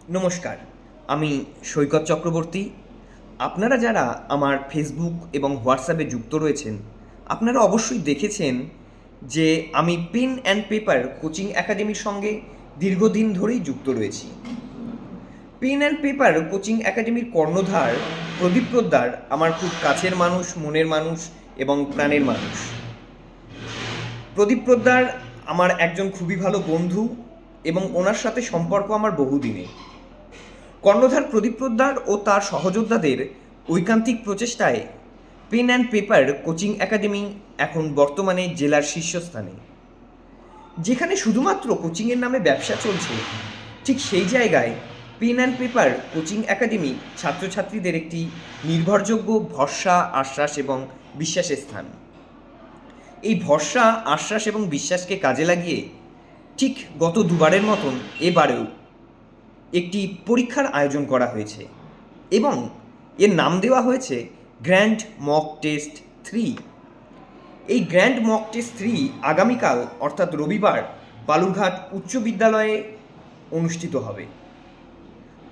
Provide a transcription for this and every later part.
নমস্কার, আমি সৈকত চক্রবর্তী। আপনারা যারা আমার ফেসবুক এবং হোয়াটসঅ্যাপে যুক্ত রয়েছেন, আপনারা অবশ্যই দেখেছেন যে আমি পেন অ্যান্ড পেপার কোচিং একাডেমির সঙ্গে দীর্ঘদিন ধরেই যুক্ত রয়েছি। পেন অ্যান্ড পেপার কোচিং একাডেমির কর্ণধার প্রদীপ পোদ্দার আমার খুব কাছের মানুষ, মনের মানুষ এবং প্রাণের মানুষ। প্রদীপ পোদ্দার আমার একজন খুবই ভালো বন্ধু এবং ওনার সাথে সম্পর্ক আমার বহুদিনের। কর্ণধার প্রদীপ পোদ্দার ও তার সহযোদ্ধাদের ঐকান্তিক প্রচেষ্টায় pen and paper coaching academy এখন বর্তমানে জেলার শীর্ষস্থানে। যেখানে শুধুমাত্র কোচিংয়ের নামে ব্যবসা চলছে, ঠিক সেই জায়গায় pen and paper coaching academy ছাত্রছাত্রীদের একটি নির্ভরযোগ্য ভরসা, আশ্বাস এবং বিশ্বাসের স্থান। এই ভরসা, আশ্বাস এবং বিশ্বাসকে কাজে লাগিয়ে ঠিক গত দুবারের মতন এবারেও একটি পরীক্ষার আয়োজন করা হয়েছে এবং এর নাম দেওয়া হয়েছে গ্র্যান্ড মক টেস্ট 3। এই গ্র্যান্ড মক টেস্ট 3 আগামীকাল অর্থাৎ রবিবার বালুরঘাট উচ্চ বিদ্যালয়ে অনুষ্ঠিত হবে।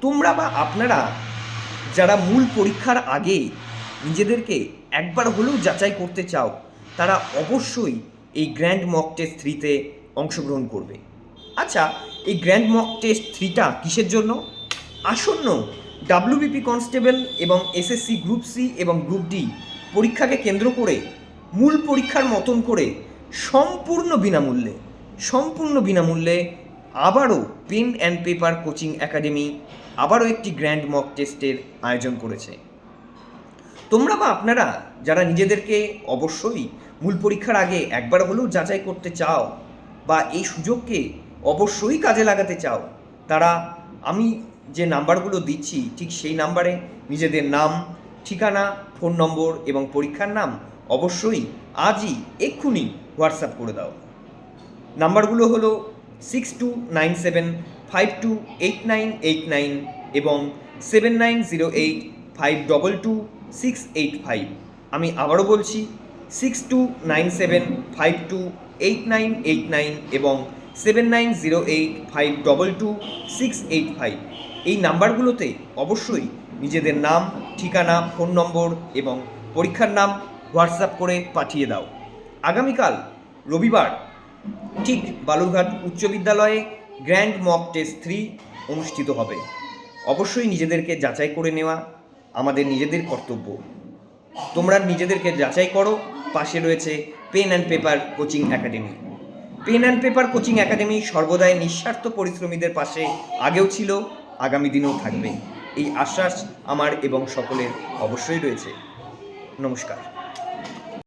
তোমরা বা আপনারা যারা মূল পরীক্ষার আগে নিজেদেরকে একবার হলেও যাচাই করতে চাও, তারা অবশ্যই এই গ্র্যান্ড মক টেস্ট 3তে অংশগ্রহণ করবে। আচ্ছা, এই গ্র্যান্ড মক টেস্ট 3টা কিসের জন্য? আসন্ন ডাব্লিউবিপি কনস্টেবল এবং এসএসসি গ্রুপ সি এবং গ্রুপ ডি পরীক্ষাকে কেন্দ্র করে মূল পরীক্ষার মতন করে সম্পূর্ণ বিনামূল্যে আবারও pen and paper coaching academy আবারও একটি গ্র্যান্ড মক টেস্টের আয়োজন করেছে। তোমরা বা আপনারা যারা নিজেদেরকে অবশ্যই মূল পরীক্ষার আগে একবার হলেও যাচাই করতে চাও বা এই সুযোগকে অবশ্যই কাজে লাগাতে চাও, তারা আমি যে নাম্বারগুলো দিচ্ছি ঠিক সেই নাম্বারে নিজেদের নাম, ঠিকানা, ফোন নম্বর এবং পরীক্ষার নাম অবশ্যই আজই এক্ষুনি হোয়াটসঅ্যাপ করে দাও। নাম্বারগুলো হলো 6297528989 এবং 7908522685। আমি আবারও বলছি 6297528989 এবং 7908522685। এই নাম্বারগুলোতে অবশ্যই নিজেদের নাম, ঠিকানা, ফোন নম্বর এবং পরীক্ষার নাম হোয়াটসঅ্যাপ করে পাঠিয়ে দাও। আগামীকাল রবিবার ঠিক বালুরঘাট উচ্চ বিদ্যালয়ে গ্র্যান্ড মক টেস্ট 3 অনুষ্ঠিত হবে। অবশ্যই নিজেদেরকে যাচাই করে নেওয়া আমাদের নিজেদের কর্তব্য। তোমরা নিজেদেরকে যাচাই করো। পাশে রয়েছে pen and paper coaching academy. Pen and paper coaching academy সর্বদাই নিঃস্বার্থ পরিশ্রমীদের পাশে আগেও ছিল, আগামী দিনেও থাকবে। এই আশ্বাস আমার এবং সকলের অবশ্যই রয়েছে। নমস্কার।